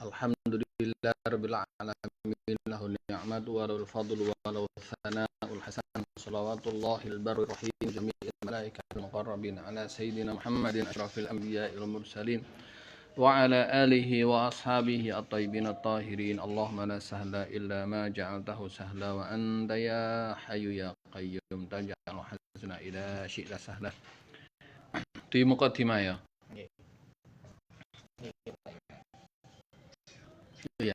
Alhamdulillah rabbil alamin lahu ni'matu wa lahu al-fadlu wa lahu al-thana'ul hasan salawatullahil barri rahim jami'il malaikatil muqarrabin ala sayyidina Muhammadin asyrafil anbiya'i wal mursalin wa ala alihi wa ashabihi at-tayyibin at-tahirin. Allahumma la sahla illa ma ja'altahu sahla wa anta ya hayyu ya qayyum taj'al hazna ila syi'ta sahla. Di muqaddimah ya. Ya.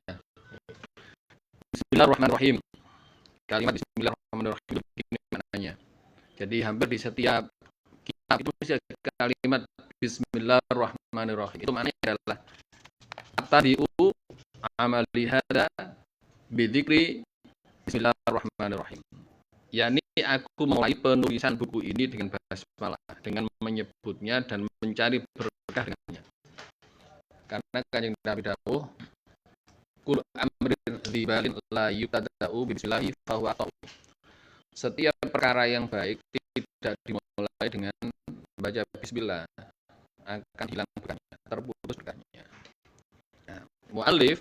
Bismillahirrahmanirrahim. Kalimat Bismillahirrahmanirrahim ini maknanya. Jadi hampir di setiap kitab itu mesti ada kalimat Bismillahirrahmanirrahim. Itu maknanya adalah tadi'u amali hada bidzikri Bismillahirrahmanirrahim. Yani aku memulai penulisan buku ini dengan basmalah, dengan menyebutnya dan mencari berkah dengannya. Karena Kanjeng Nabi dawuh Kul amrin dzibalin la yubtada'u bismillahi fahuwa atau. Setiap perkara yang baik tidak dimulai dengan baca bismillah akan hilang berkahnya, terputus berkahnya. Nah, muallif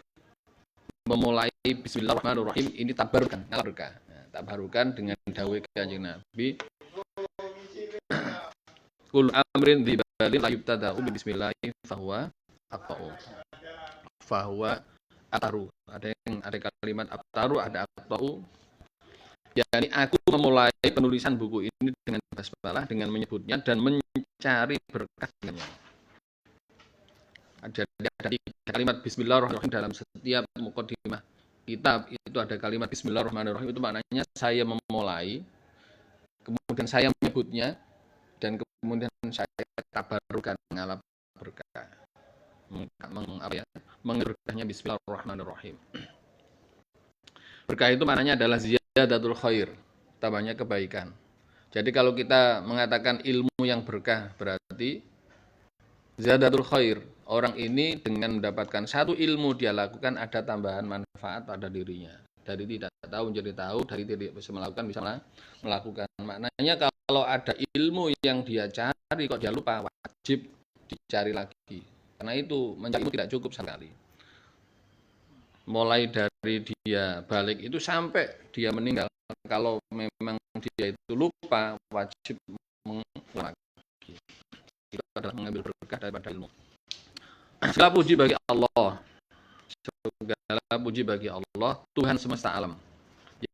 memulai Bismillahirrahmanirrahim ini tabarukan, berkah. Nah, tabarukan dengan dawuh Kanjeng Nabi Kul amrin dzibalin la yubtada'u bismillahi fahuwa atau. Fahuwa ataru, ada kalimat ataru, ada atau. Yani aku memulai penulisan buku ini dengan basmalah, dengan menyebutnya dan mencari berkah dengannya. Ada kalimat Bismillahirrahmanirrahim dalam setiap muqaddimah kitab itu ada kalimat Bismillahirrahmanirrahim. Itu maknanya saya memulai, kemudian saya menyebutnya dan kemudian saya tabarukan ngalap berkah. Berkahnya Bismillahirrahmanirrahim. Berkah itu maknanya adalah ziyadatul khair, tambahnya kebaikan. Jadi kalau kita mengatakan ilmu yang berkah berarti ziyadatul khair. Orang ini dengan mendapatkan satu ilmu dia lakukan ada tambahan manfaat pada dirinya. Dari tidak tahu menjadi tahu, dari tidak bisa melakukan bisa melakukan. Maknanya kalau ada ilmu yang dia cari kok dia lupa, wajib dicari lagi. Karena itu mencari ilmu tidak cukup sekali. Mulai dari dia balik itu sampai dia meninggal. Kalau memang dia itu lupa, wajib mengulang lagi. Itu adalah mengambil berkah daripada ilmu. Segala puji bagi Allah. Segala puji bagi Allah, Tuhan semesta alam.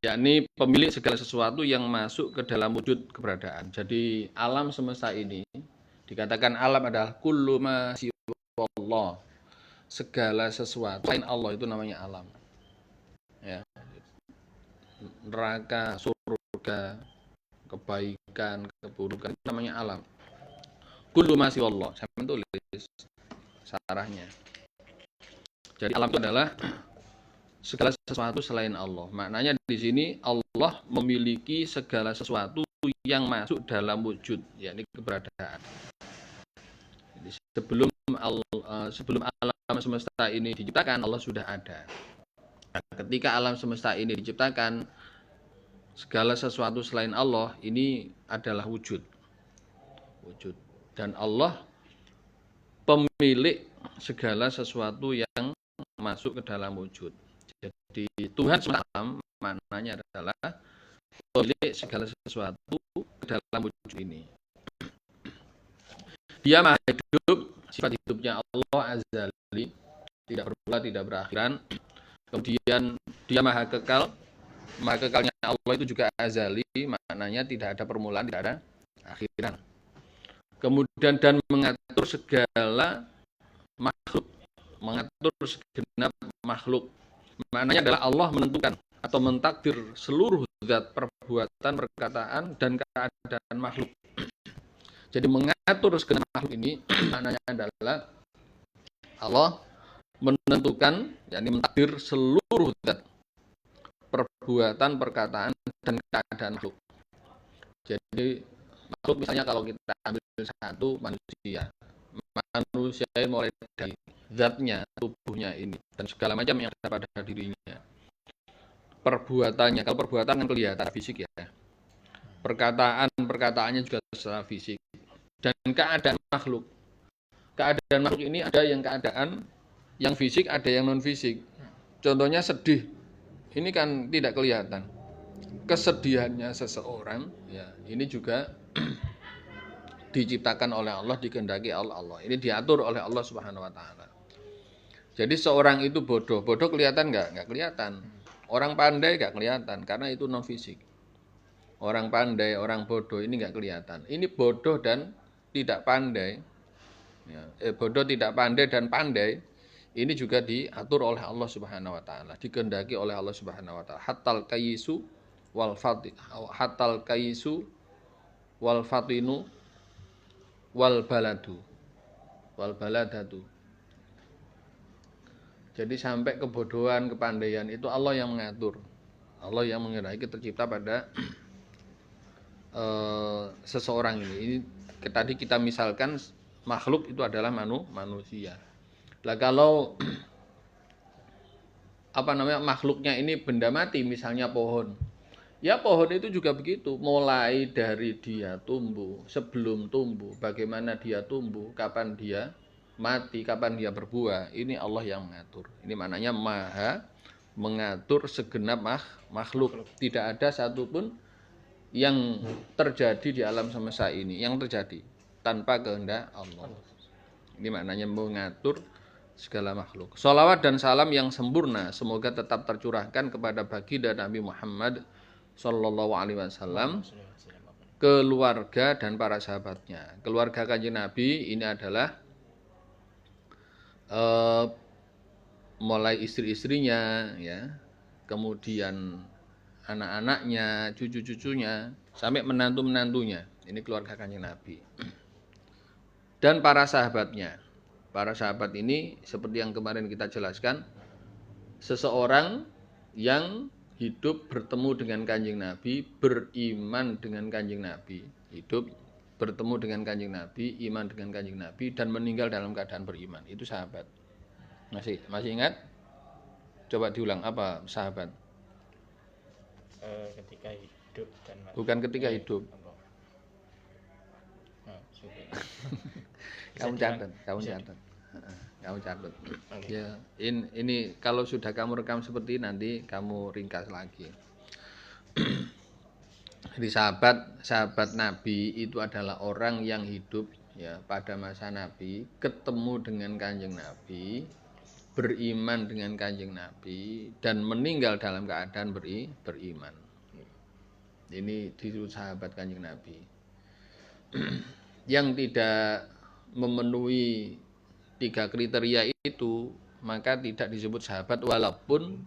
Yakni pemilik segala sesuatu yang masuk ke dalam wujud keberadaan. Jadi alam semesta ini dikatakan alam adalah kullu ma siwallah. Segala sesuatu selain Allah itu namanya alam. Ya. Neraka, surga, kebaikan, keburukan itu namanya alam. Kullu ma siwallah. Saya menulis sarahnya. Jadi alam itu adalah segala sesuatu selain Allah. Maknanya di sini Allah memiliki segala sesuatu yang masuk dalam wujud, yakni keberadaan. Jadi sebelum alam semesta ini diciptakan, Allah sudah ada. Nah, ketika alam semesta ini diciptakan, segala sesuatu selain Allah ini adalah wujud. Dan Allah pemilik segala sesuatu yang masuk ke dalam wujud. Jadi Tuhan semesta alam maknanya adalah pemilik segala sesuatu ke dalam wujud ini. Dia maha hidup, sifat hidupnya Allah azali, tidak bermula, tidak berakhiran. Kemudian dia maha kekal, maha kekalnya Allah itu juga azali, maknanya tidak ada permulaan, tidak ada akhiran. Kemudian dan mengatur segala makhluk, mengatur segenap makhluk. Maknanya adalah Allah menentukan atau mentakdir seluruh zat, perbuatan, perkataan, dan keadaan makhluk. Jadi mengatur segenap makhluk ini maknanya adalah Allah menentukan, yakni mentakdir seluruh zat, perbuatan, perkataan, dan keadaan makhluk. Jadi makhluk misalnya kalau kita ambil satu manusia mulai dari zatnya, tubuhnya ini, dan segala macam yang ada pada dirinya. Perbuatannya, kalau perbuatan kan kelihatan fisik ya. Perkataannya juga secara fisik. Dan keadaan makhluk ini ada yang keadaan Yang fisik ada yang non fisik. Contohnya sedih. Ini kan tidak kelihatan. Kesedihannya seseorang ya, ini juga diciptakan oleh Allah, dikehendaki oleh Allah. Ini diatur oleh Allah Subhanahu wa taala. Jadi seorang itu bodoh. Bodoh kelihatan nggak? Nggak kelihatan. Orang pandai nggak kelihatan karena itu non fisik. Orang pandai, orang bodoh ini nggak kelihatan. Ini bodoh dan tidak pandai. Ya, bodoh, tidak pandai dan pandai ini juga diatur oleh Allah Subhanahu wa taala, dikehendaki oleh Allah Subhanahu wa taala. Hatal kaisu wal fatinu wal baladatu. Jadi sampai kebodohan, kepandaian itu Allah yang mengatur. Allah yang mengehendaki tercipta pada seseorang ini. Ini tadi kita misalkan makhluk itu adalah manusia. Lah kalau makhluknya ini benda mati, misalnya pohon. Ya pohon itu juga begitu, mulai dari dia tumbuh, sebelum tumbuh, bagaimana dia tumbuh, kapan dia mati, kapan dia berbuah, ini Allah yang mengatur. Ini maknanya maha mengatur segenap makhluk. Tidak ada satupun yang terjadi di alam semesta ini yang terjadi tanpa kehendak Allah. Ini maknanya mengatur segala makhluk. Sholawat dan salam yang sempurna semoga tetap tercurahkan kepada baginda Nabi Muhammad Sallallahu Alaihi Wasallam, keluarga dan para sahabatnya. Keluarga Kanjeng Nabi ini adalah mulai istri-istrinya, ya, kemudian anak-anaknya, cucu-cucunya, sampai menantu-menantunya. Ini keluarga Kanjeng Nabi. Dan para sahabatnya. Para sahabat ini seperti yang kemarin kita jelaskan, seseorang yang hidup bertemu dengan Kanjeng Nabi, beriman dengan Kanjeng Nabi, hidup bertemu dengan Kanjeng Nabi, iman dengan Kanjeng Nabi, dan meninggal dalam keadaan beriman. Itu sahabat. Masih ingat? Coba diulang, apa sahabat? Ketika hidup dan mati. Bukan ketika hidup. Kamu catat. Okay. Ya, ini kalau sudah kamu rekam seperti ini, nanti kamu ringkas lagi. Jadi sahabat Nabi itu adalah orang yang hidup ya pada masa Nabi, ketemu dengan Kanjeng Nabi, beriman dengan Kanjeng Nabi, dan meninggal dalam keadaan beriman. Ini disebut sahabat Kanjeng Nabi. Yang tidak memenuhi 3 kriteria itu, maka tidak disebut sahabat, walaupun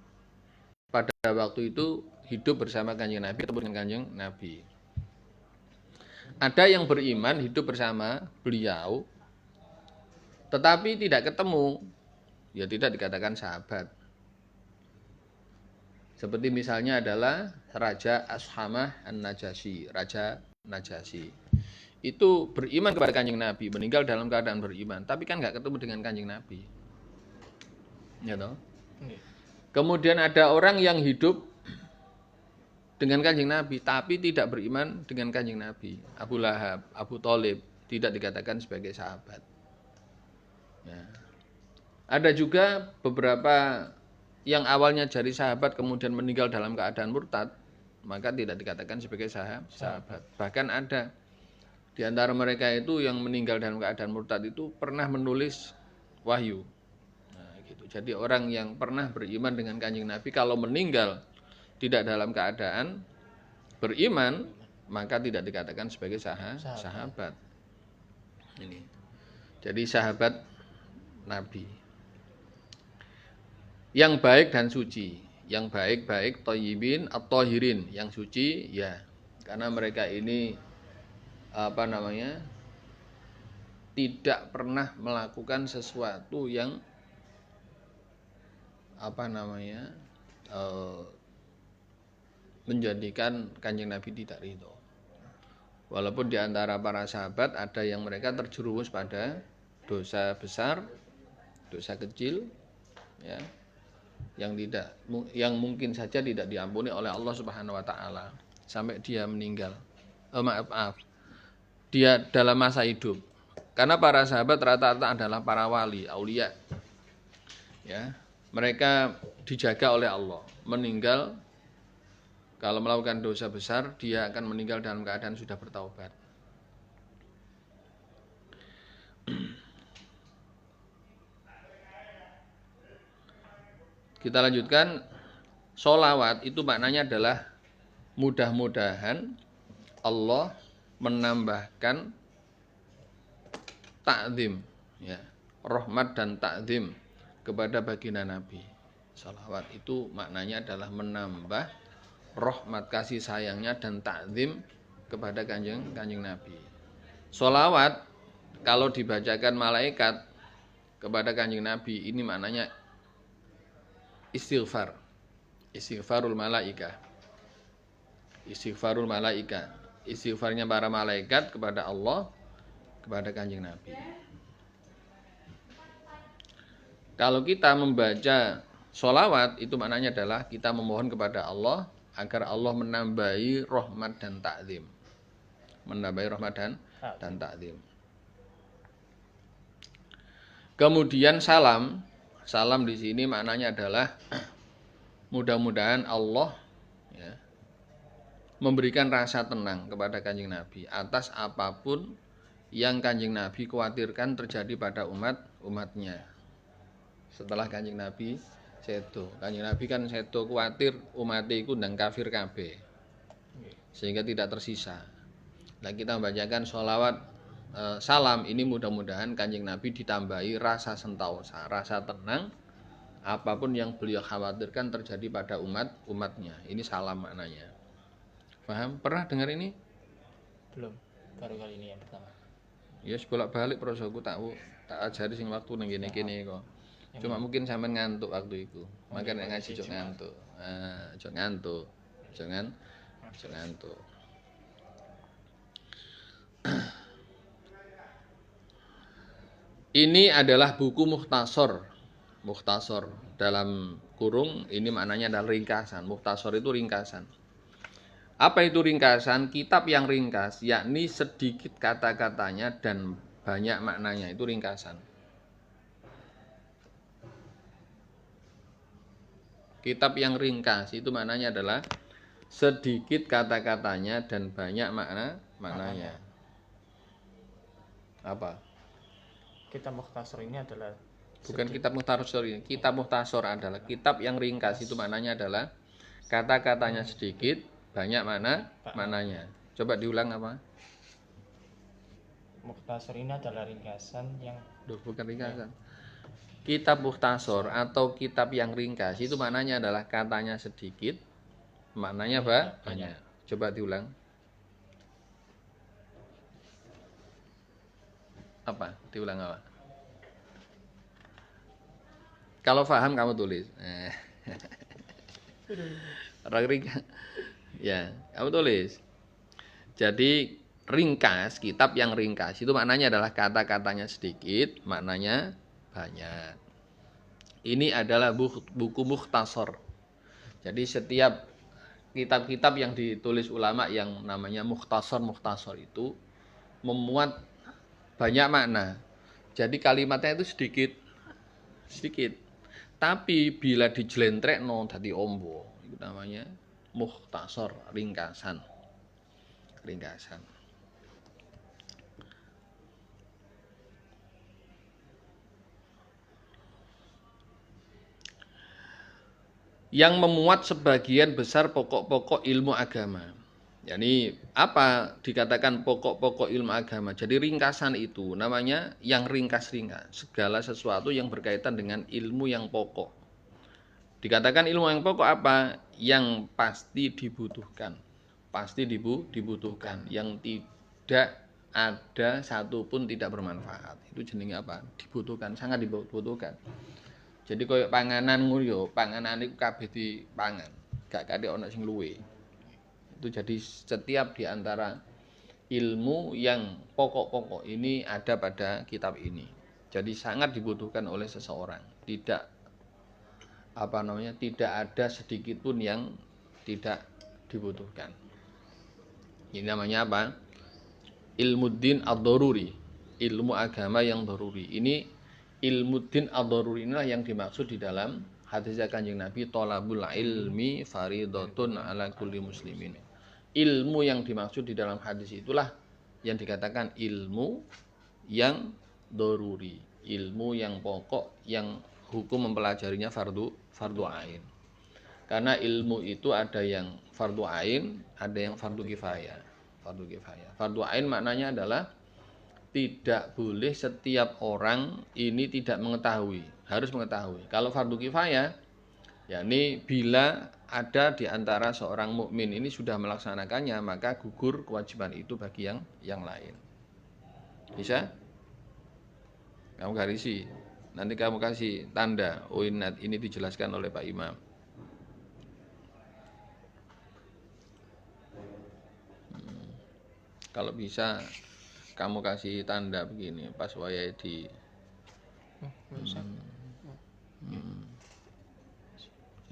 pada waktu itu hidup bersama Kanjeng Nabi, ketemu dengan Kanjeng Nabi. Ada yang beriman hidup bersama beliau, tetapi tidak ketemu, ya tidak dikatakan sahabat. Seperti misalnya adalah Raja Ashamah An-Najasyi, Raja Najasyi. Itu beriman kepada Kanjeng Nabi, meninggal dalam keadaan beriman, tapi kan nggak ketemu dengan Kanjeng Nabi. Ya toh? Kemudian ada orang yang hidup dengan Kanjeng Nabi, tapi tidak beriman dengan Kanjeng Nabi. Abu Lahab, Abu Thalib tidak dikatakan sebagai sahabat. Ya. Ada juga beberapa yang awalnya jadi sahabat kemudian meninggal dalam keadaan murtad, maka tidak dikatakan sebagai sahabat. Bahkan ada di antara mereka itu yang meninggal dalam keadaan murtad itu pernah menulis wahyu. Nah, gitu. Jadi orang yang pernah beriman dengan Kanjeng Nabi kalau meninggal tidak dalam keadaan beriman, maka tidak dikatakan sebagai sahabat. Ini. Jadi sahabat Nabi. Yang baik dan suci, yang baik-baik, thayyibin at-thahirin, yang suci ya, karena mereka ini tidak pernah melakukan sesuatu yang menjadikan Kanjeng Nabi tidak ridho. Walaupun di antara para sahabat ada yang mereka terjerumus pada dosa besar, dosa kecil, ya, yang mungkin saja tidak diampuni oleh Allah Subhanahu wa taala sampai dia meninggal. Dia dalam masa hidup. Karena para sahabat rata-rata adalah para wali, aulia. Ya, mereka dijaga oleh Allah. Meninggal kalau melakukan dosa besar, dia akan meninggal dalam keadaan sudah bertaubat. Kita lanjutkan. Sholawat itu maknanya adalah mudah-mudahan Allah menambahkan takzim, ya, rahmat dan takzim kepada baginda Nabi. Sholawat itu maknanya adalah menambah rahmat kasih sayangnya dan takzim kepada kanjeng Nabi. Sholawat kalau dibacakan malaikat kepada kanjeng Nabi ini maknanya istighfar. Istighfarul malaika. Istighfarul malaika. Istighfarnya para malaikat kepada Allah, kepada kanjeng Nabi. Kalau kita membaca sholawat itu maknanya adalah kita memohon kepada Allah agar Allah menambahi rahmat dan takzim. Menambahi rahmat dan takzim. Kemudian salam. Salam di sini maknanya adalah mudah-mudahan Allah, ya, memberikan rasa tenang kepada kanjeng Nabi atas apapun yang kanjeng Nabi khawatirkan terjadi pada umatnya. Setelah kanjeng Nabi sedo, kanjeng Nabi kan sedo khawatir umatnya iku ndang kafir kabeh, sehingga tidak tersisa. Nah, kita membacakan sholawat salam ini mudah-mudahan kanjeng Nabi ditambahi rasa sentausa, rasa tenang apapun yang beliau khawatirkan terjadi pada umatnya. Ini salam maknanya. Paham? Pernah dengar ini? Belum, baru kali ini yang pertama. Ya, bolak-balik prosoku tak ajari sing waktu nang kene-kene kok. Cuma mungkin sampean ngantuk waktu itu. Makanya ngaji jok ngantuk. Jok ngantuk. Jangan ngantuk. Ini adalah buku mukhtasar. Mukhtasar dalam kurung ini maknanya adalah ringkasan. Mukhtasar itu ringkasan. Apa itu ringkasan? Kitab yang ringkas, yakni sedikit kata-katanya dan banyak maknanya, itu ringkasan. Kitab yang ringkas itu maknanya adalah sedikit kata-katanya dan banyak maknanya. Apa? Kitab Mukhtasar ini adalah Bukan kitab mukhtasar ini. Kitab mukhtasar adalah kitab yang ringkas, itu maknanya adalah kata-katanya sedikit, banyak maknanya. Coba diulang apa? Mukhtasar ini adalah ringkasan yang Bukan ringkasan. Kitab mukhtasar atau kitab yang ringkas itu maknanya adalah katanya sedikit, maknanya banyak. Coba diulang. Apa? Diulang apa? Kalau paham kamu tulis. Ringkas. Ya, kamu tulis. Jadi ringkas, kitab yang ringkas itu maknanya adalah kata-katanya sedikit, maknanya banyak. Ini adalah buku mukhtasar. Jadi setiap kitab-kitab yang ditulis ulama yang namanya mukhtasar itu memuat banyak makna. Jadi kalimatnya itu sedikit. Tapi bila dijlentrekno dadi ombo, itu namanya mukhtasar, ringkasan. Yang memuat sebagian besar pokok-pokok ilmu agama. Yani apa dikatakan pokok-pokok ilmu agama? Jadi ringkasan itu namanya yang ringkas-ringkas. Segala sesuatu yang berkaitan dengan ilmu yang pokok. Dikatakan ilmu yang pokok apa? Yang pasti dibutuhkan. Pasti dibutuhkan. Yang tidak ada satupun tidak bermanfaat. Itu jenenge apa? Dibutuhkan, sangat dibutuhkan. Jadi koyo panganan ngono yo, panganan iku kabeh dipangan. Gak kate ana sing luwe. Itu jadi setiap di antara ilmu yang pokok-pokok ini ada pada kitab ini. Jadi sangat dibutuhkan oleh seseorang. Tidak ada sedikit pun yang tidak dibutuhkan. Ini namanya apa? Ilmu din ad-daruri, ilmu agama yang daruri. Ini ilmu din ad-daruri inilah yang dimaksud di dalam hadis Kanjeng Nabi, thalabul ilmi faridatun ala kulli muslimin. Ilmu yang dimaksud di dalam hadis itulah yang dikatakan ilmu yang daruri, ilmu yang pokok, yang hukum mempelajarinya fardu ain. Karena ilmu itu ada yang fardu ain, ada yang fardu kifayah. Fardu ain maknanya adalah tidak boleh setiap orang ini tidak mengetahui, harus mengetahui. Kalau fardu kifayah, yakni bila ada di antara seorang mukmin ini sudah melaksanakannya, maka gugur kewajiban itu bagi yang lain. Bisa? Kamu garisi. Nanti kamu kasih tanda. Oh, ini dijelaskan oleh Pak Imam. Kalau bisa kamu kasih tanda begini pas wayai di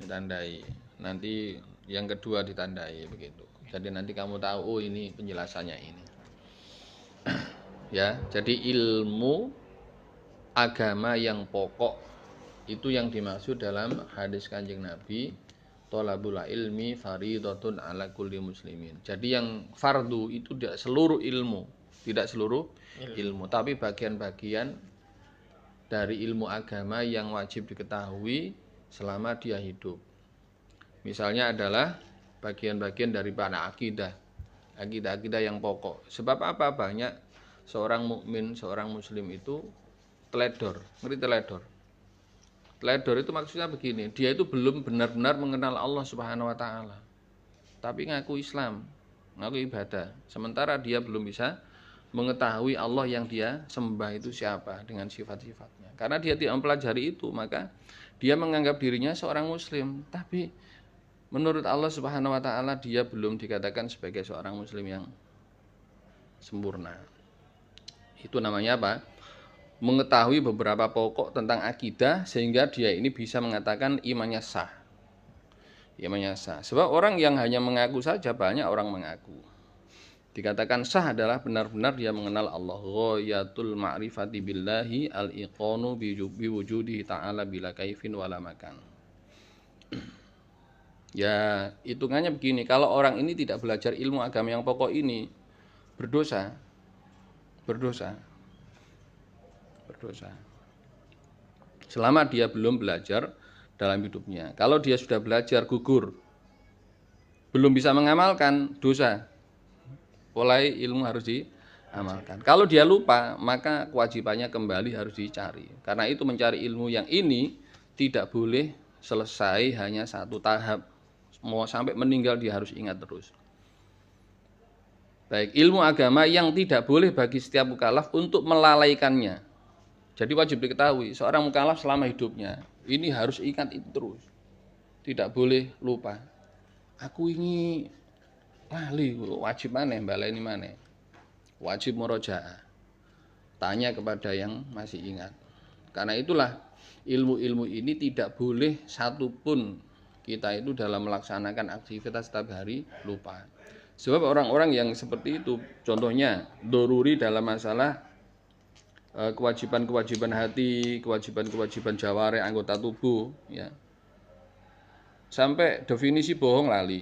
ditandai. Nanti yang kedua ditandai begitu. Jadi nanti kamu tahu, oh ini penjelasannya ini. Ya, jadi ilmu agama yang pokok itu yang dimaksud dalam hadis Kanjeng Nabi, thalabul ilmi faridatun ala kulli muslimin. Jadi yang fardu itu tidak seluruh ilmu, tapi bagian-bagian dari ilmu agama yang wajib diketahui selama dia hidup. Misalnya adalah bagian-bagian dari akidah yang pokok. Sebab apa? Banyak seorang mukmin, seorang muslim itu teledor. Ngerti teledor? Teledor itu maksudnya begini, dia itu belum benar-benar mengenal Allah Subhanahu wa taala. Tapi ngaku Islam, ngaku ibadah. Sementara dia belum bisa mengetahui Allah yang dia sembah itu siapa dengan sifat-sifatnya. Karena dia tidak mempelajari itu, maka dia menganggap dirinya seorang muslim, tapi menurut Allah Subhanahu wa taala dia belum dikatakan sebagai seorang muslim yang sempurna. Itu namanya apa? Mengetahui beberapa pokok tentang akidah sehingga dia ini bisa mengatakan imannya sah. Imannya sah. Sebab orang yang hanya mengaku saja, banyak orang mengaku. Dikatakan sah adalah benar-benar dia mengenal Allah. Ghayatul ma'rifati billahi al-iqanu biwujudihi ta'ala bila kaifin wala makan. Ya, hitungannya begini, kalau orang ini tidak belajar ilmu agama yang pokok ini, berdosa. Selama dia belum belajar dalam hidupnya. Kalau dia sudah belajar, gugur. Belum bisa mengamalkan, dosa. Mulai ilmu harus diamalkan. Kalau dia lupa, maka kewajibannya kembali harus dicari. Karena itu mencari ilmu yang ini tidak boleh selesai hanya satu tahap. Mau sampai meninggal dia harus ingat terus. Baik, ilmu agama yang tidak boleh bagi setiap mukallaf untuk melalaikannya. Jadi wajib diketahui, seorang mukallaf selama hidupnya ini harus ingat itu terus. Tidak boleh lupa. Aku ini lali, wajib maneh, baleni maneh. Wajib murojaah. Tanya kepada yang masih ingat. Karena itulah ilmu-ilmu ini tidak boleh satupun kita itu dalam melaksanakan aktivitas setiap hari lupa. Sebab orang-orang yang seperti itu, contohnya doruri dalam masalah kewajiban-kewajiban hati, kewajiban-kewajiban jawari anggota tubuh, ya. Sampai definisi bohong lali,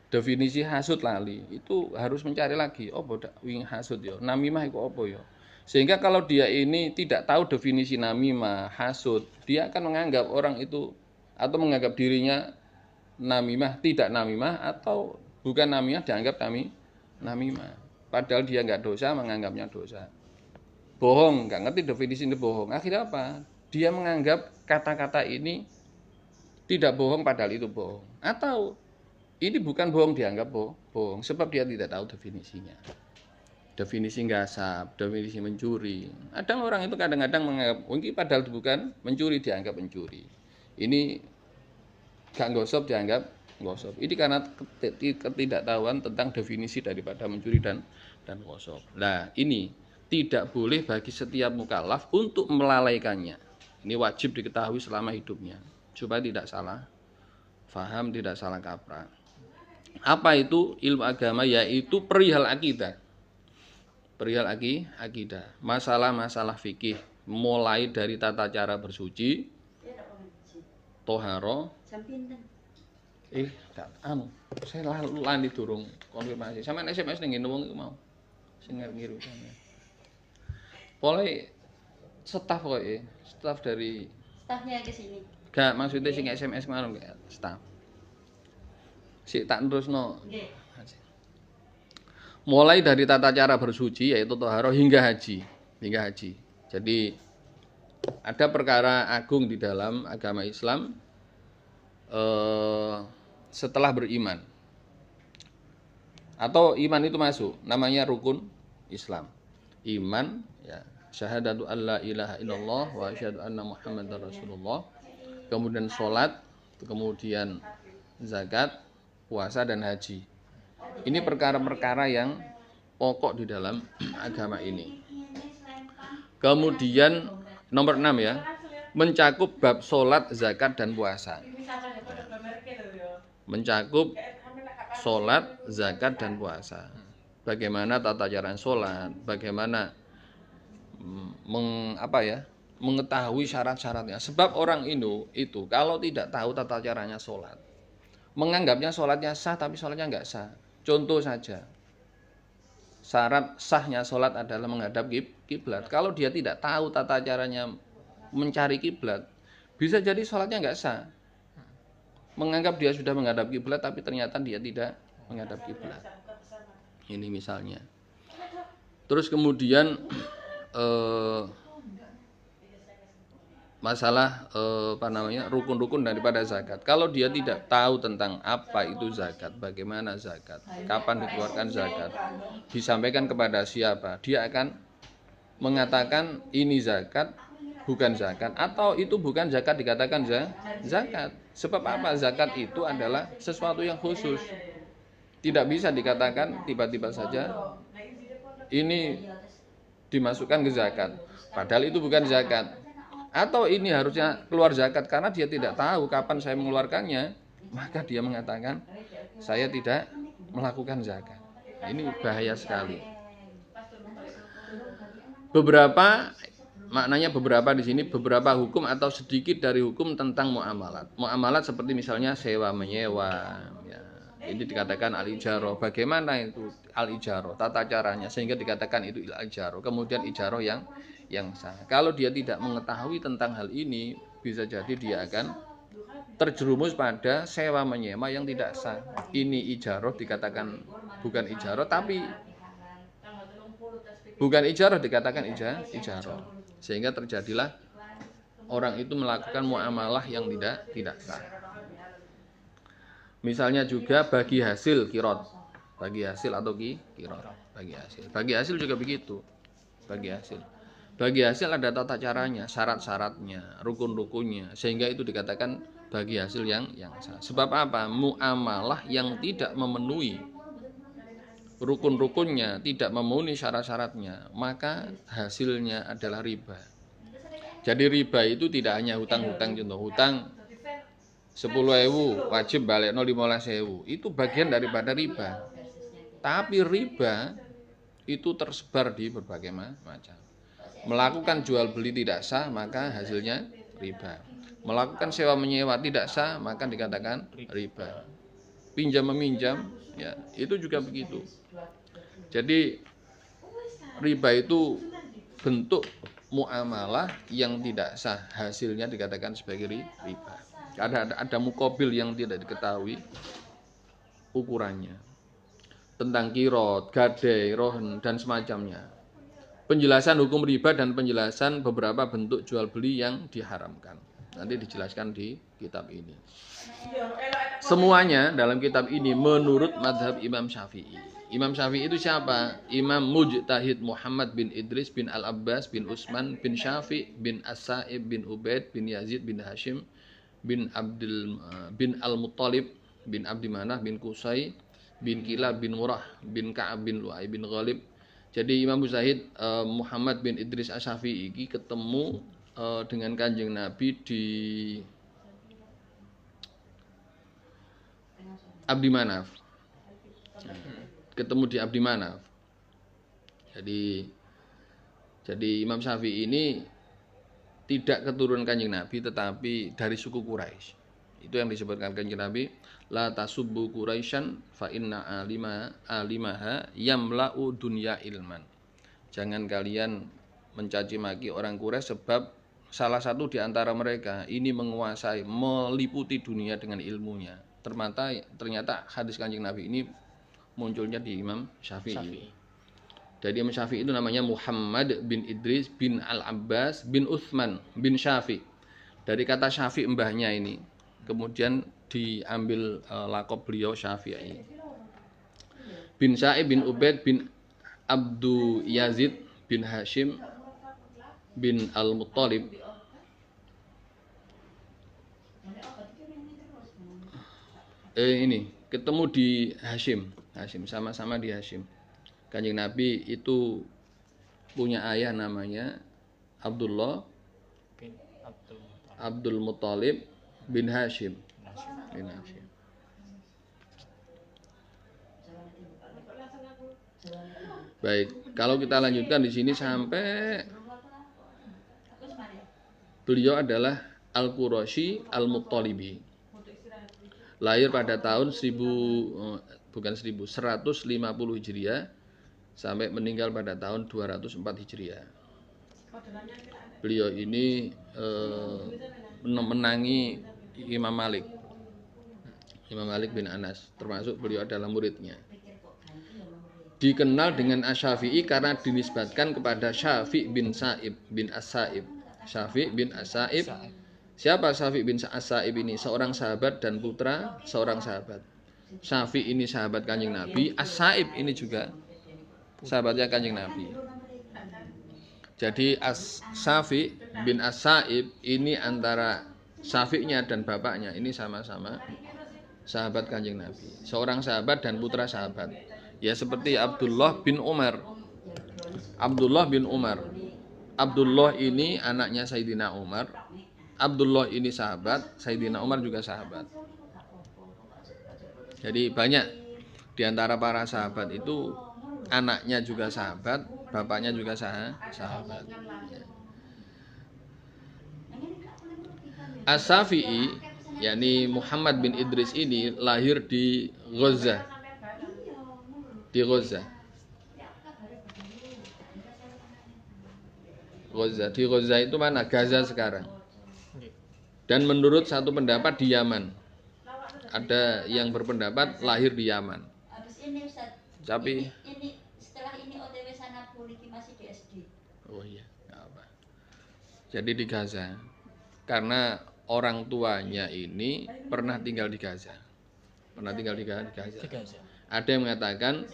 definisi hasud lali, itu harus mencari lagi. Oh bodak wing hasud yo, namimah itu apa yo? Sehingga kalau dia ini tidak tahu definisi namimah, hasud, dia akan menganggap orang itu atau menganggap dirinya namimah, tidak namimah, atau bukan namimah dianggap namimah. Padahal dia nggak dosa, menganggapnya dosa. Bohong, nggak ngerti definisi ini bohong. Akhirnya apa? Dia menganggap kata-kata ini tidak bohong padahal itu bohong. Atau ini bukan bohong, dianggap bohong sebab dia tidak tahu definisinya. Definisi gasap, definisi mencuri. Ada orang itu kadang-kadang menganggap mungkin padahal bukan mencuri, dianggap mencuri. Ini gak gosop, dianggap gosop. Ini karena ketidaktahuan tentang definisi daripada mencuri dan gosop. Nah, ini tidak boleh bagi setiap mukallaf untuk melalaikannya. Ini wajib diketahui selama hidupnya, supaya tidak salah faham, tidak salah kaprah. Apa itu ilmu agama? Yaitu perihal akidah. Perihal akidah, masalah-masalah fikih, mulai dari tata cara bersuci, toharo. Saya lali durung konfirmasi. Sampeyan SMS ning ngene wong iku mau. Sing ngirim sampeyan. Pole staf koke, staf dari Stafnya ke sini. gak maksudnya sing SMS kemarin staf. Sik tak terusno. Nggih. Mulai dari tata cara bersuci yaitu toharo hingga haji. Jadi ada perkara agung di dalam agama Islam setelah beriman. Atau iman itu masuk, namanya rukun Islam. Iman, ya, syahadatu alla ilaha illallah wa asyhadu anna muhammadar rasulullah. Kemudian sholat, kemudian zakat, puasa dan haji. Ini perkara-perkara yang pokok di dalam agama ini. Kemudian nomor 6 ya, mencakup bab sholat, zakat dan puasa. Mencakup sholat, zakat dan puasa. Bagaimana tata cara sholat, bagaimana mengetahui syarat-syaratnya. Sebab orang itu kalau tidak tahu tata caranya sholat, menganggapnya sholatnya sah tapi sholatnya nggak sah. Contoh saja, syarat sahnya sholat adalah menghadap kiblat. Kalau dia tidak tahu tata caranya mencari kiblat, bisa jadi sholatnya nggak sah. Menganggap dia sudah menghadap kiblat tapi ternyata dia tidak menghadap kiblat. Ini misalnya. Terus kemudian masalah rukun-rukun daripada zakat. Kalau dia tidak tahu tentang apa itu zakat, bagaimana zakat, kapan dikeluarkan zakat, disampaikan kepada siapa, dia akan mengatakan ini zakat, bukan zakat, atau itu bukan zakat dikatakan zakat. Sebab apa? Zakat itu adalah sesuatu yang khusus. Tidak bisa dikatakan tiba-tiba saja ini dimasukkan ke zakat, padahal itu bukan zakat. Atau ini harusnya keluar zakat karena dia tidak tahu kapan saya mengeluarkannya, maka dia mengatakan saya tidak melakukan zakat. Ini bahaya sekali. Beberapa di sini beberapa hukum atau sedikit dari hukum tentang muamalat. Muamalat seperti misalnya sewa menyewa, ya. Ini dikatakan al-ijarah. Bagaimana itu al-ijarah? Tata caranya sehingga dikatakan itu al-ijarah. Kemudian ijarah yang sah. Kalau dia tidak mengetahui tentang hal ini, bisa jadi dia akan terjerumus pada sewa menyewa yang tidak sah. Ini ijarah dikatakan bukan ijarah, tapi bukan ijarah dikatakan ijarah. Sehingga terjadilah orang itu melakukan muamalah yang tidak sah. Misalnya juga bagi hasil kirot, bagi hasil atau kirot, bagi hasil juga begitu, Bagi hasil ada tata caranya, syarat-syaratnya, rukun-rukunnya, sehingga itu dikatakan bagi hasil yang sah. Sebab apa? Muamalah yang tidak memenuhi rukun-rukunnya, tidak memenuhi syarat-syaratnya, maka hasilnya adalah riba. Jadi riba itu tidak hanya hutang-hutang, contoh hutang 10.000 wajib balekno 15.000, itu bagian daripada riba. Tapi riba itu tersebar di berbagai macam. Melakukan jual beli tidak sah, maka hasilnya riba. Melakukan sewa menyewa tidak sah, maka dikatakan riba. Pinjam meminjam, ya, itu juga begitu. Jadi riba itu bentuk muamalah yang tidak sah, hasilnya dikatakan sebagai riba. Ada mukobil yang tidak diketahui ukurannya. Tentang kirot, gadai, rohen, dan semacamnya. Penjelasan hukum riba dan penjelasan beberapa bentuk jual beli yang diharamkan. Nanti dijelaskan di kitab ini. Semuanya dalam kitab ini menurut madhab Imam Syafi'i. Imam Syafi'i itu siapa? Imam Mujtahid Muhammad bin Idris bin Al-Abbas bin Utsman bin Syafi' bin As-Sa'ib bin Ubaid bin Yazid bin Hashim bin bin Al-Muttalib bin Abdi Manah bin Qusay bin Kilab bin Murrah bin Ka'ab bin Lu'ay bin Ghalib. Jadi Imam Mujtahid Muhammad bin Idris Asy-Syafi'i ini ketemu dengan Kanjeng Nabi di Abdi Manaf. Ketemu di Abdi Manaf. Jadi Imam Syafi'i ini tidak keturunan Kanjeng Nabi tetapi dari suku Quraisy. Itu yang disebutkan Kanjeng Nabi, la tasubbu Quraisyan fa inna alimaha yamla'u dunya ilman. Jangan kalian mencaci maki orang Quraisy sebab salah satu di antara mereka ini menguasai, meliputi dunia dengan ilmunya. Ternyata hadis Kanjeng Nabi ini munculnya di Imam Syafi'i. Jadi Imam Syafi'i itu namanya Muhammad bin Idris bin Al-Abbas bin Utsman bin Syafi'. Dari kata Syafi' mbahnya ini, kemudian diambil lakop beliau Syafi'i. Bin Sa'ib bin Ubaid bin Abdu Yazid bin Hashim bin Al-Muttalib. Ini ketemu di Hashim, sama-sama di Hashim. Kanjeng Nabi itu punya ayah namanya Abdullah bin Abdul Muttalib bin Hashim. Baik, kalau kita lanjutkan di sini sampai beliau adalah Al-Qurashi Al-Muttalibi. Lahir pada tahun 150 Hijriah sampai meninggal pada tahun 204 Hijriah. Beliau ini menangi Imam Malik bin Anas, termasuk beliau adalah muridnya. Dikenal dengan Asy-Syafi'i karena dinisbatkan kepada Syafi' bin Sa'ib bin As-Sa'ib. Syafi' bin As-Sa'ib. Siapa Syafi' bin As-Sa'ib ini? Seorang sahabat dan putra seorang sahabat. Syafi' ini sahabat Kanjeng Nabi, As-Sa'ib ini juga sahabatnya Kanjeng Nabi. Jadi Syafi' bin As-Sa'ib ini antara Syafi'nya dan bapaknya ini sama-sama sahabat Kanjeng Nabi. Seorang sahabat dan putra sahabat. Ya seperti Abdullah bin Umar. Abdullah ini anaknya Sayyidina Umar. Abdullah ini sahabat, Sayyidina Umar juga sahabat. Jadi banyak di antara para sahabat itu anaknya juga sahabat, bapaknya juga sahabat. As-Syafi'i, yakni Muhammad bin Idris ini lahir di Gaza. Di Gaza itu mana? Gaza sekarang. Dan menurut satu pendapat di Yaman. Ada yang berpendapat lahir di Yaman. Tapi ini setelah ini OTW sana Puliki masih di SD. Oh iya, enggak apa. Jadi di Gaza. Karena orang tuanya ini pernah tinggal di Gaza. Ada yang mengatakan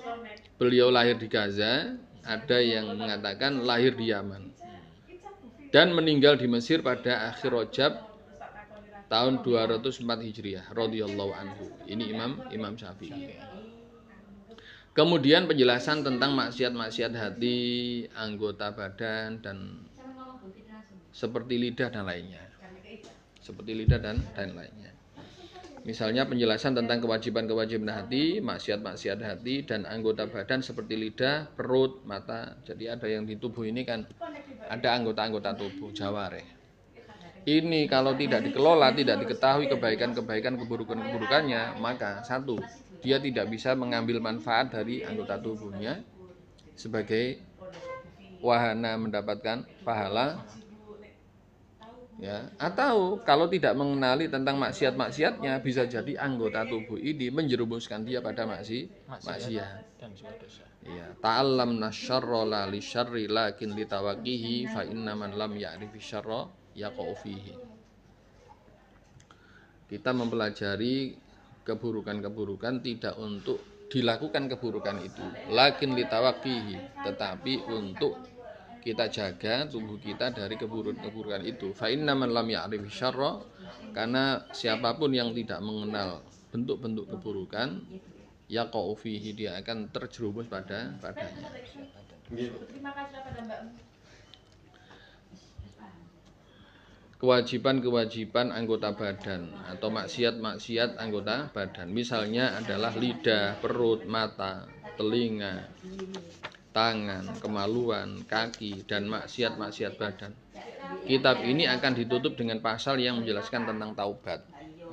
beliau lahir di Gaza, ada yang mengatakan lahir di Yaman. Dan meninggal di Mesir pada akhir Rajab tahun 204 Hijriah radhiyallahu anhu. Ini Imam Syafi'i. Kemudian penjelasan tentang maksiat-maksiat hati, anggota badan dan seperti lidah dan lainnya. Misalnya penjelasan tentang kewajiban-kewajiban hati, maksiat-maksiat hati dan anggota badan seperti lidah, perut, mata. Jadi ada yang di tubuh ini kan ada anggota-anggota tubuh, jawareh. Ini kalau tidak dikelola, tidak diketahui kebaikan-kebaikan, keburukan-keburukannya, maka satu, dia tidak bisa mengambil manfaat dari anggota tubuhnya sebagai wahana mendapatkan pahala. Ya, atau kalau tidak mengenali tentang maksiat-maksiatnya, bisa jadi anggota tubuh ini menjerumuskan dia pada maksiat dan juga dosa. Ya, ta'allamna syarra la li syarri lakin litawaqqihi fa inna man lam ya'rifi syarra yaqa'u fihi. Kita mempelajari keburukan-keburukan tidak untuk dilakukan keburukan itu, lakin litawaqqihi, tetapi untuk kita jaga tubuh kita dari keburukan itu. Fa inna man lam ya'rifi syarra, karena siapapun yang tidak mengenal bentuk-bentuk keburukan, yaqa'u fihi, dia akan terjerumus padanya. Terima kasih kepada Mbak. Kewajiban-kewajiban anggota badan atau maksiat-maksiat anggota badan, misalnya adalah lidah, perut, mata, telinga, tangan, kemaluan, kaki, dan maksiat-maksiat badan. kitab ini akan ditutup dengan pasal yang menjelaskan tentang taubat.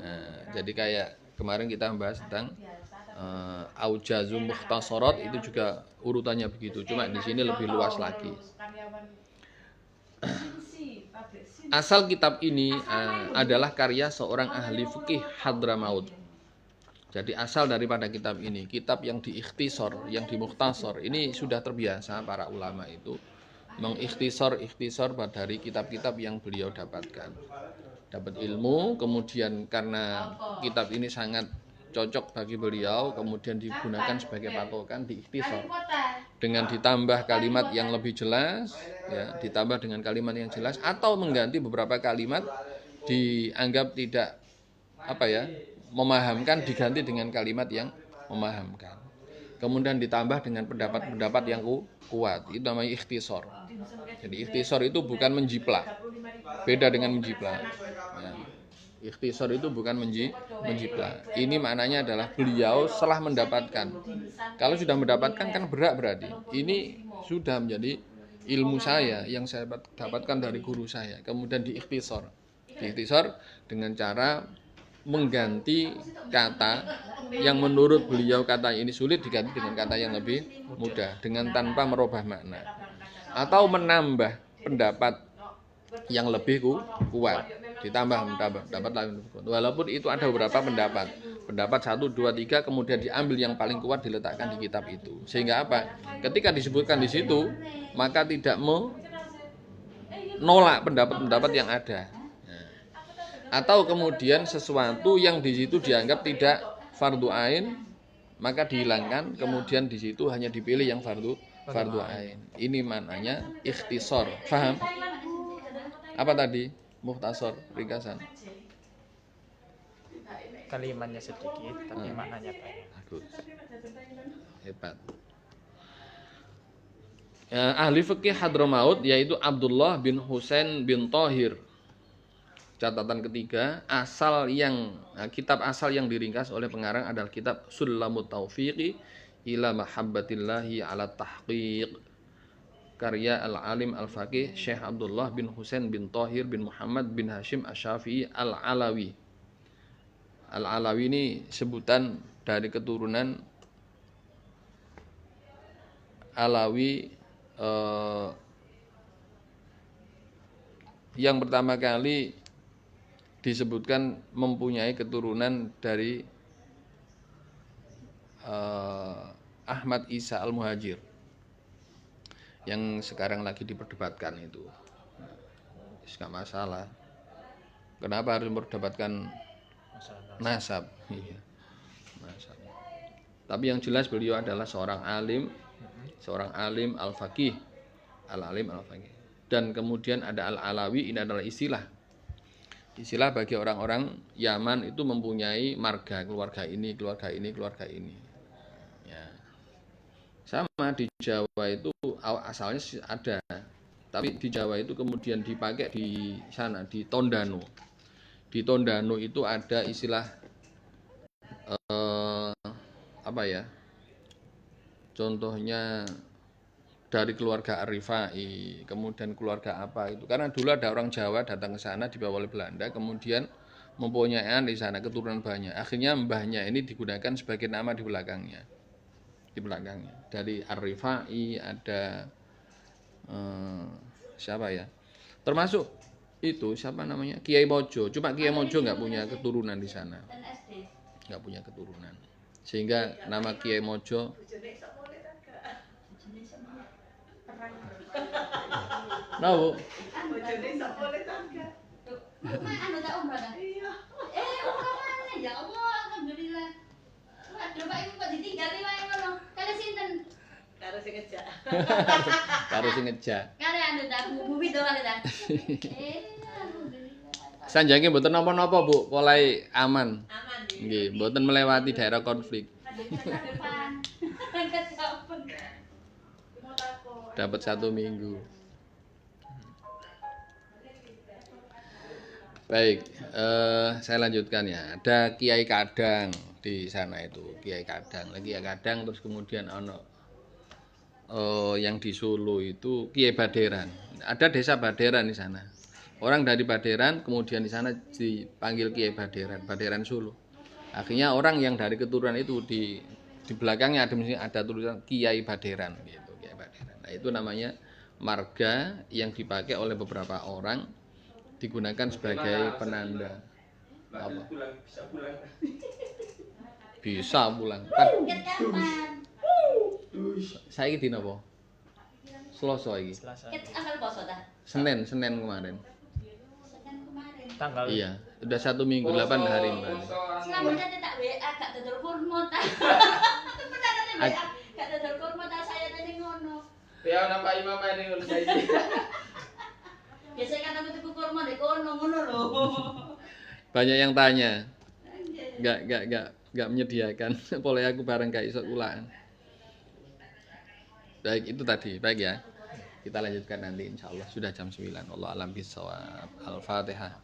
Nah, jadi kayak kemarin kita membahas tentang Aujazu Mukhtasarat, itu juga urutannya begitu, cuma di sini lebih luas lagi. Asal kitab ini adalah karya seorang ahli fikih Hadramaut. Jadi asal daripada kitab ini, kitab yang diikhtisor, yang dimukhtasar, ini sudah terbiasa para ulama itu mengikhtisor dari kitab-kitab yang beliau dapatkan. Dapat ilmu, kemudian karena kitab ini sangat cocok bagi beliau, kemudian digunakan sebagai patokan, diikhtisor dengan ditambah kalimat yang lebih jelas, ya, ditambah dengan kalimat yang jelas, atau mengganti beberapa kalimat dianggap tidak memahamkan, diganti dengan kalimat yang memahamkan. Kemudian ditambah dengan pendapat-pendapat yang kuat. Itu namanya ikhtisor. Jadi ikhtisor itu bukan menjiplak. Beda dengan menjiplak. Ya. Ikhtisor itu bukan menjiplak. Ini maknanya adalah beliau setelah mendapatkan. Kalau sudah mendapatkan kan berat berarti. Ini sudah menjadi ilmu saya yang saya dapatkan dari guru saya. Kemudian diikhtisor. Diikhtisor dengan cara mengganti kata yang menurut beliau kata ini sulit diganti dengan kata yang lebih mudah, dengan tanpa merubah makna, atau menambah pendapat yang lebih kuat, ditambah pendapat lain. Walaupun itu ada beberapa pendapat 1, 2, 3, kemudian diambil yang paling kuat diletakkan di kitab itu. Sehingga apa? Ketika disebutkan di situ, maka tidak menolak pendapat-pendapat yang ada. Atau kemudian sesuatu yang di situ dianggap tidak fardu ain, maka dihilangkan, kemudian di situ hanya dipilih yang fardu ain. Ini maknanya ikhtisor. Paham? Apa tadi? Mukhtasar, ringkasan. Kalimatnya sedikit tapi maknanya banyak. Bagus. Hebat. Ahli fikih Hadramaut yaitu Abdullah bin Husain bin Thahir. Catatan ketiga, kitab asal yang diringkas oleh pengarang adalah kitab Sulamut Taufiqi ila Mahabbatillahi ala Tahqiq, karya Al-Alim Al-Faqih Syekh Abdullah bin Husain bin Thahir bin Muhammad bin Hashim Asy-Syafi'i Al-Alawi. Al-Alawi ini sebutan dari keturunan Alawi yang pertama kali disebutkan mempunyai keturunan dari Ahmad Isa Al-Muhajir yang sekarang lagi diperdebatkan itu. Enggak masalah. Kenapa harus memperdebatkan nasab? Iya. Nasab. Tapi yang jelas beliau adalah seorang alim al-faqih, al-alim al-faqih. Dan kemudian ada al-alawi, ini adalah istilah bagi orang-orang Yaman itu mempunyai marga, keluarga ini. Ya. Sama di Jawa itu asalnya ada, tapi di Jawa itu kemudian dipakai di sana, di Tondano. Di Tondano itu ada istilah contohnya dari keluarga Ar-Rifai, kemudian keluarga apa itu. Karena dulu ada orang Jawa datang ke sana dibawa oleh Belanda, kemudian mempunyai di sana keturunan banyak. Akhirnya mbahnya ini digunakan sebagai nama di belakangnya. Dari Ar-Rifai ada siapa ya? Termasuk itu siapa namanya? Kiai Mojo. Cuma Kiai Mojo nggak punya keturunan di sana. Nggak punya keturunan. Sehingga nama Kiai Mojo Bu. Anu tak umrah kan? Umrah mana ya Allah, alhamdulillah. Waduh Pak Ibu kok ditinggali wae ngono. Kali sinten? Karo sing ngejak. Kali anu tak Bu Wido kali ta. Alhamdulillah. Sanjange mboten napa-napa Bu, polai aman. Aman Nggih, mboten melewati daerah konflik. Dapat 1 minggu. Baik, saya lanjutkan ya. Ada Kiai Kadang di sana itu, Kiai Kadang. Terus kemudian yang di Solo itu Kiai Baderan. Ada desa Baderan di sana. Orang dari Baderan, kemudian di sana dipanggil Kiai Baderan, Baderan Solo. Akhirnya orang yang dari keturunan itu di belakangnya ada tulisan Kiai Baderan gitu, Kiai Baderan. Nah, itu namanya marga yang dipakai oleh beberapa orang, digunakan sebagai penanda. Apa? Bisa pulang. Ket kapan? Saiki dina apa? Selasa iki. Selasa. Ket tanggal poso ta? Senin kemarin. Senin kemarin. Tanggal Iya, udah 1 minggu 8 hari berarti. Selamanya tak WA gak dodol kurma ta. Temenan ate WA gak dodol kurma ta saya tadi ngono. Ya napa imam ini ngono saiki. Biasanya kan aku tuku kurma di kono ngono lho. Banyak yang tanya. Enggak menyediakan. Boleh aku bareng gak iso ulaan. Baik, itu tadi. Baik ya. Kita lanjutkan nanti insyaallah sudah jam 9. Wallahu alam bisawab. Al-Fatihah.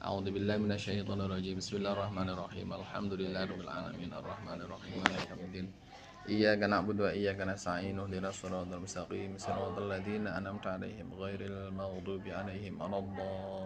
A'udzubillahi minasyaitonirrajim. Bismillahirrahmanirrahim. Alhamdulillahirabbil alamin arrahmanir rahim maliki yaumiddin. Iyyaka na'budu wa iyyaka nasta'in. Ihdinas siratal mustaqim. Siratal ladzina an'amta 'alaihim ghairil maghdubi 'alaihim waladdallin.